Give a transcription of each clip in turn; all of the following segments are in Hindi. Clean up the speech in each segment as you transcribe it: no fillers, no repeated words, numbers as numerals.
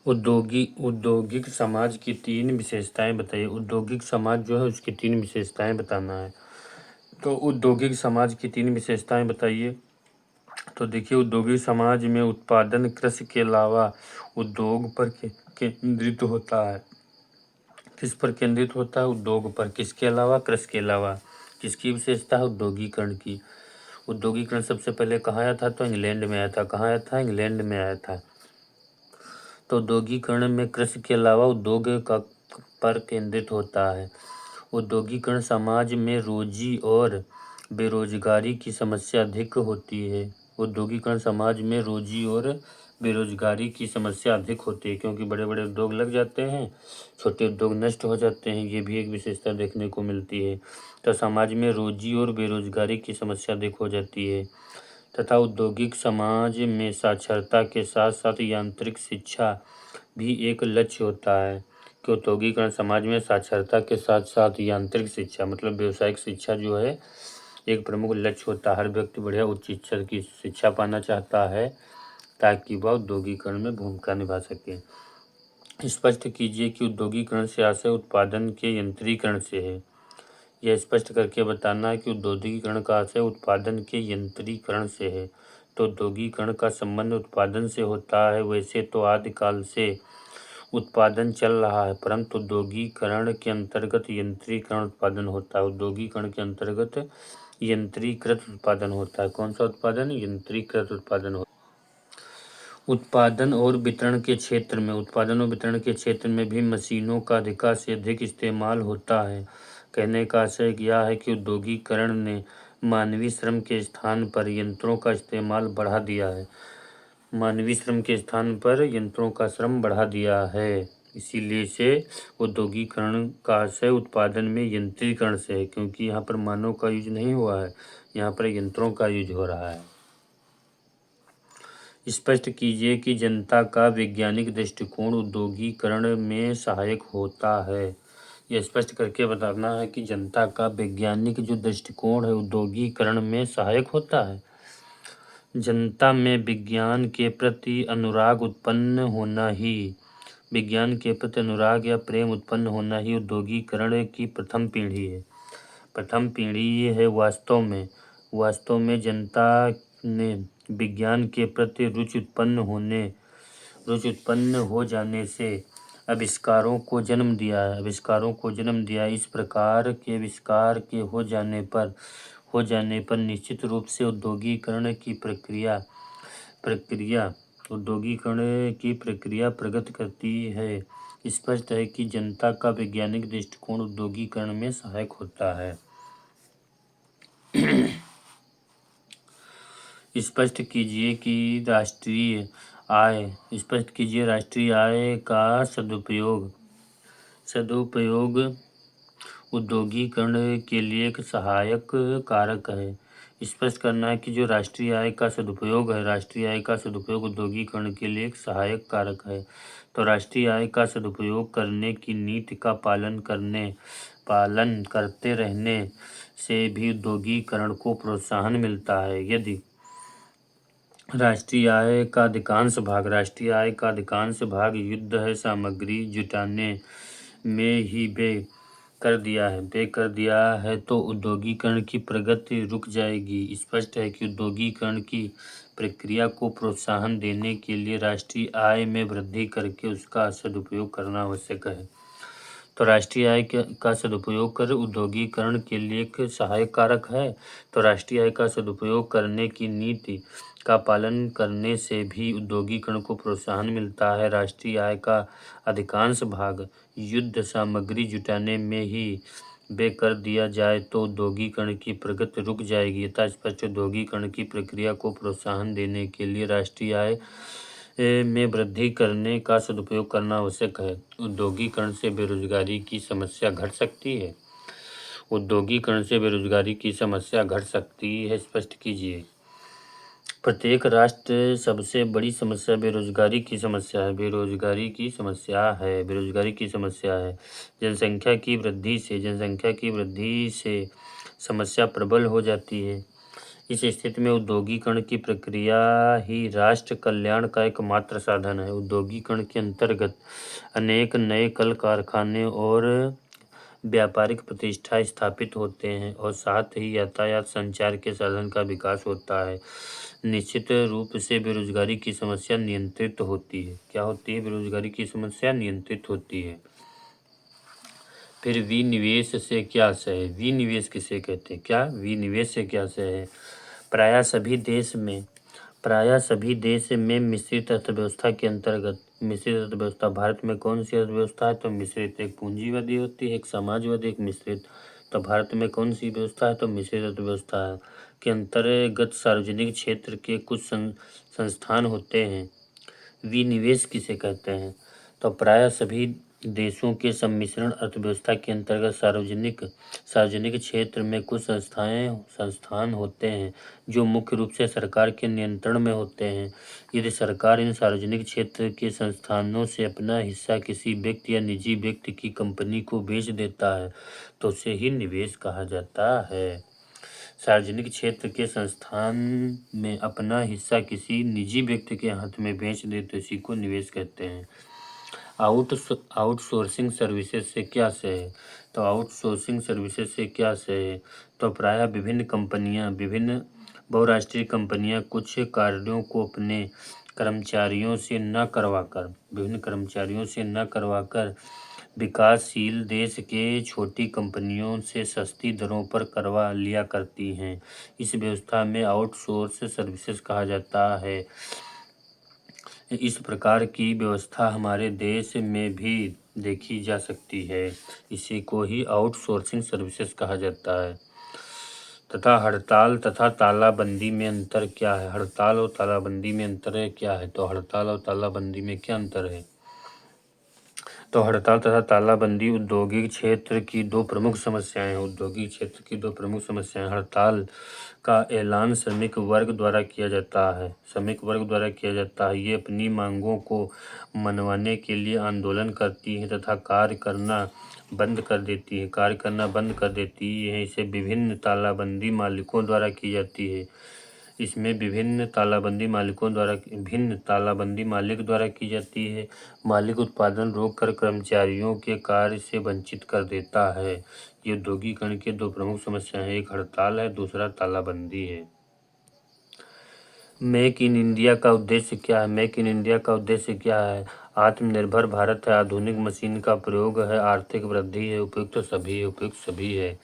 औद्योगिक समाज की 3 विशेषताएं बताइए। औद्योगिक समाज जो है उसकी 3 विशेषताएं बताना है। तो औद्योगिक समाज की 3 विशेषताएं बताइए। तो देखिए, औद्योगिक समाज में उत्पादन कृषि के अलावा उद्योग पर केंद्रित होता है। किस पर केंद्रित होता है? उद्योग पर। किसके अलावा? कृषि के अलावा। किसकी विशेषता है? औद्योगिकरण की। औद्योगिकरण सबसे पहले कहाँ आया था? तो इंग्लैंड में आया था। कहाँ आया था? इंग्लैंड में आया था। तो औद्योगिकरण में कृषि के अलावा उद्योग पर केंद्रित होता है। औद्योगिकरण समाज में रोजी और बेरोजगारी की समस्या अधिक होती है। औद्योगिकरण समाज में रोजी और बेरोजगारी की समस्या अधिक होती है, क्योंकि बड़े बड़े उद्योग लग जाते हैं, छोटे उद्योग नष्ट हो जाते हैं। ये भी एक विशेषता देखने को मिलती है। तो समाज में रोजी और बेरोजगारी की समस्या अधिक हो जाती है। तथा औद्योगिक समाज में साक्षरता के साथ साथ यांत्रिक शिक्षा भी एक लक्ष्य होता है। कि औद्योगिकरण समाज में साक्षरता के साथ साथ यांत्रिक शिक्षा मतलब व्यावसायिक शिक्षा जो है एक प्रमुख लक्ष्य होता है। हर व्यक्ति बढ़िया उच्च शिक्षा की शिक्षा पाना चाहता है ताकि वह औद्योगिकरण में भूमिका निभा सके। स्पष्ट कीजिए कि औद्योगिकरण से आशय उत्पादन के यंत्रीकरण से है। यह स्पष्ट करके बताना है कि औद्योगिकरण का आशय उत्पादन के यंत्रीकरण से है। तो औद्योगिकरण का संबंध उत्पादन से होता है। वैसे तो आदिकाल से उत्पादन चल रहा है, परंतु औद्योगिकरण के अंतर्गत यंत्रीकरण उत्पादन होता है। औद्योगिकरण के अंतर्गत यंत्रीकृत उत्पादन होता है। कौन सा उत्पादन? यंत्रीकृत उत्पादन होता है। उत्पादन और वितरण के क्षेत्र में भी मशीनों का अधिक से अधिक इस्तेमाल होता है। कहने का आशय यह है कि औद्योगिकरण ने मानवीय श्रम के स्थान पर यंत्रों का इस्तेमाल बढ़ा दिया है। मानवीय श्रम के स्थान पर यंत्रों का श्रम बढ़ा दिया है। इसीलिए से औद्योगिकरण का आशय उत्पादन में यंत्रीकरण से है, क्योंकि यहाँ पर मानव का यूज नहीं हुआ है, यहाँ पर यंत्रों का यूज हो रहा है। स्पष्ट कीजिए कि जनता का वैज्ञानिक दृष्टिकोण औद्योगिकरण में सहायक होता है। यह स्पष्ट करके बताना है कि जनता का वैज्ञानिक जो दृष्टिकोण है औद्योगिकरण में सहायक होता है। जनता में विज्ञान के प्रति अनुराग उत्पन्न होना ही विज्ञान के प्रति अनुराग या प्रेम उत्पन्न होना ही औद्योगिकरण की प्रथम पीढ़ी है। प्रथम पीढ़ी ये है। वास्तव में जनता ने विज्ञान के प्रति रुचि उत्पन्न हो जाने से आविष्कारों को जन्म दिया है। इस प्रकार के आविष्कार के हो जाने पर निश्चित रूप से औद्योगिकरण की प्रक्रिया प्रगति करती है। स्पष्ट है कि जनता का वैज्ञानिक दृष्टिकोण औद्योगिकरण में सहायक होता है। स्पष्ट कीजिए राष्ट्रीय आय का सदुपयोग औद्योगिकरण के लिए एक सहायक कारक है। स्पष्ट करना है कि जो राष्ट्रीय आय का सदुपयोग औद्योगिकरण के लिए एक सहायक कारक है। तो राष्ट्रीय आय का सदुपयोग करने की नीति का पालन करते रहने से भी औद्योगिकरण को प्रोत्साहन मिलता है। यदि राष्ट्रीय आय का अधिकांश भाग युद्ध है सामग्री जुटाने में ही व्यय कर दिया है तो औद्योगिकरण की प्रगति रुक जाएगी। स्पष्ट है कि औद्योगिकरण की प्रक्रिया को प्रोत्साहन देने के लिए राष्ट्रीय आय में वृद्धि करके उसका सदुपयोग करना आवश्यक है। तो राष्ट्रीय आय का सदुपयोग कर औद्योगिकरण के लिए एक सहायक कारक है। तो राष्ट्रीय आय का सदुपयोग करने की नीति का पालन करने से भी औद्योगिकरण को प्रोत्साहन मिलता है। राष्ट्रीय आय का अधिकांश भाग युद्ध सामग्री जुटाने में ही व्यय कर दिया जाए तो औद्योगिकरण की प्रगति रुक जाएगी। यथा स्पष्ट औद्योगिकरण की प्रक्रिया को प्रोत्साहन देने के लिए राष्ट्रीय आय में वृद्धि करने का सदुपयोग करना आवश्यक है। औद्योगिकरण से बेरोजगारी की समस्या घट सकती है। स्पष्ट कीजिए। प्रत्येक राष्ट्र सबसे बड़ी समस्या बेरोजगारी की समस्या है। जनसंख्या की वृद्धि से समस्या प्रबल हो जाती है। इस स्थिति में औद्योगिकरण की प्रक्रिया ही राष्ट्र कल्याण का एकमात्र साधन है। औद्योगिकरण के अंतर्गत अनेक नए कल कारखाने और व्यापारिक प्रतिष्ठान स्थापित होते हैं और साथ ही यातायात संचार के साधन का विकास होता है। निश्चित रूप से बेरोजगारी की समस्या नियंत्रित होती है। क्या होती है? बेरोजगारी की समस्या नियंत्रित होती है। फिर विनिवेश से क्या आशय है? विनिवेश किसे कहते हैं? क्या विनिवेश से क्या आशय है? प्रायः सभी देश में मिश्रित अर्थव्यवस्था के अंतर्गत मिश्रित अर्थव्यवस्था भारत में कौन सी अर्थव्यवस्था है? तो मिश्रित। एक पूंजीवादी होती है, एक समाजवादी, एक मिश्रित। तो भारत में कौन सी व्यवस्था है? तो मिश्रित अर्थव्यवस्था है। के अंतर्गत सार्वजनिक क्षेत्र के कुछ संस्थान होते हैं। विनिवेश किसे कहते हैं? तो प्रायः सभी देशों के सम्मिश्रण अर्थव्यवस्था के अंतर्गत सार्वजनिक क्षेत्र में कुछ संस्थान होते हैं जो मुख्य रूप से सरकार के नियंत्रण में होते हैं। यदि सरकार इन सार्वजनिक क्षेत्र के संस्थानों से अपना हिस्सा किसी व्यक्ति या निजी व्यक्ति की कंपनी को बेच देता है तो उसे ही निवेश कहा जाता है। सार्वजनिक क्षेत्र के संस्थान में अपना हिस्सा किसी निजी व्यक्ति के हाथ में बेच दे तो इसी को निवेश कहते हैं। आउटसोर्सिंग सर्विसेज से क्या आशय है? तो आउटसोर्सिंग सर्विसेज से क्या आशय है? तो प्रायः विभिन्न बहुराष्ट्रीय कंपनियां कुछ कार्यों को अपने कर्मचारियों से न करवाकर विकासशील देश के छोटी कंपनियों से सस्ती दरों पर करवा लिया करती हैं। इस व्यवस्था में आउटसोर्स सर्विसेज कहा जाता है। इस प्रकार की व्यवस्था हमारे देश में भी देखी जा सकती है। इसी को ही आउटसोर्सिंग सर्विसेज कहा जाता है। तथा हड़ताल तथा तालाबंदी में अंतर क्या है? हड़ताल और तालाबंदी में अंतर क्या है? तो हड़ताल और तालाबंदी में क्या अंतर है? तो हड़ताल तथा तालाबंदी औद्योगिक क्षेत्र की दो प्रमुख समस्याएं हैं। हड़ताल का ऐलान श्रमिक वर्ग द्वारा किया जाता है। ये अपनी मांगों को मनवाने के लिए आंदोलन करती है तथा कार्य करना बंद कर देती है। इसे विभिन्न तालाबंदी मालिकों द्वारा की जाती है। इसमें भिन्न तालाबंदी मालिक द्वारा की जाती है। मालिक उत्पादन रोककर कर्मचारियों के कार्य से वंचित कर देता है। ये औद्योगिकरण के दो प्रमुख समस्याएं हैं, एक हड़ताल है, दूसरा तालाबंदी है। मेक इन इंडिया का उद्देश्य क्या है? आत्मनिर्भर भारत है, आधुनिक मशीन का प्रयोग है, आर्थिक वृद्धि है, उपयुक्त सभी है।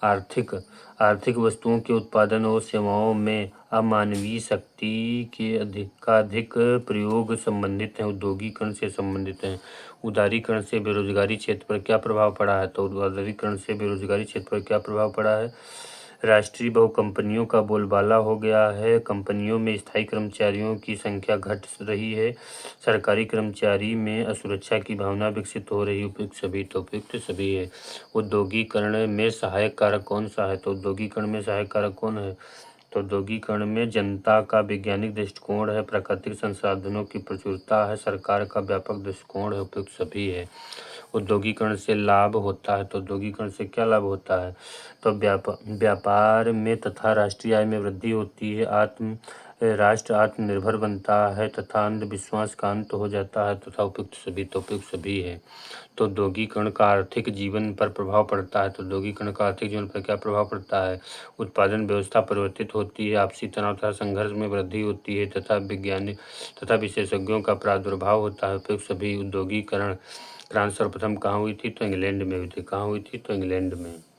आर्थिक वस्तुओं के उत्पादन और सेवाओं में अमानवीय शक्ति के अधिक प्रयोग संबंधित हैं, औद्योगिकरण से संबंधित हैं। उदारीकरण से बेरोजगारी क्षेत्र पर क्या प्रभाव पड़ा है? तो उदारीकरण से बेरोजगारी क्षेत्र पर क्या प्रभाव पड़ा है? राष्ट्रीय बहु कंपनियों का बोलबाला हो गया है। कंपनियों में स्थायी कर्मचारियों की संख्या घट रही है। सरकारी कर्मचारी में असुरक्षा की भावना विकसित हो रही है। उपयुक्त सभी है। औद्योगिकरण में सहायक कारक कौन सा है? तो औद्योगिकरण में सहायक कारक कौन है? तो औद्योगिकरण में जनता का वैज्ञानिक दृष्टिकोण है, प्राकृतिक संसाधनों की प्रचुरता है, सरकार का व्यापक दृष्टिकोण है। उपयुक्त सभी है। औद्योगिकरण से लाभ होता है। तो औद्योगिकरण से क्या लाभ होता है? तो व्यापार में तथा राष्ट्रीय आय में वृद्धि होती है। राष्ट्र आत्मनिर्भर बनता है तथा अंधविश्वास का अंत हो जाता है तथा उपयुक्त सभी है। तो औद्योगिकरण का आर्थिक जीवन पर प्रभाव पड़ता है। तो औद्योगिकरण का आर्थिक जीवन पर क्या प्रभाव पड़ता है? उत्पादन व्यवस्था परिवर्तित होती है, आपसी तनाव तथा संघर्ष में वृद्धि होती है तथा वैज्ञानिक तथा विशेषज्ञों का प्रादुर्भाव होता है। उपयुक्त सभी। औद्योगिकरण क्रांति सर्वप्रथम कहाँ हुई थी? तो इंग्लैंड में हुई थी। कहाँ हुई थी? तो इंग्लैंड में।